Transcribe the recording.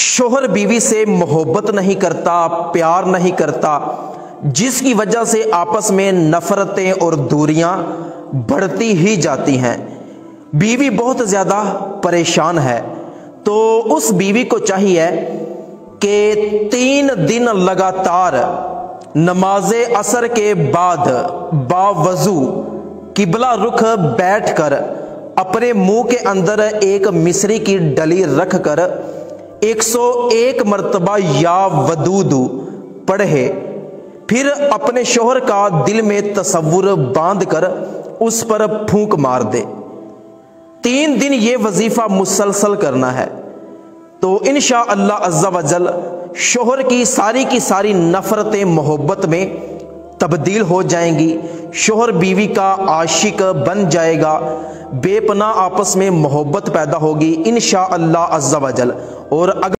شوہر بیوی سے محبت نہیں کرتا، پیار نہیں کرتا، جس کی وجہ سے آپس میں نفرتیں اور دوریاں بڑھتی ہی جاتی ہیں۔ بیوی بہت زیادہ پریشان ہے، تو اس بیوی کو چاہیے کہ 3 دن لگاتار نماز عصر کے بعد باوضو قبلہ رخ بیٹھ کر اپنے منہ کے اندر ایک مصری کی ڈلی رکھ کر 101 مرتبہ یا ودود پڑھے، پھر اپنے شوہر کا دل میں تصور باندھ کر اس پر پھونک مار دے۔ 3 دن یہ وظیفہ مسلسل کرنا ہے، تو انشاءاللہ عز و جل شوہر کی ساری نفرتیں محبت میں تبدیل ہو جائیں گی، شوہر بیوی کا عاشق بن جائے گا، بے پناہ آپس میں محبت پیدا ہوگی انشاءاللہ عز و جل۔ اور اگر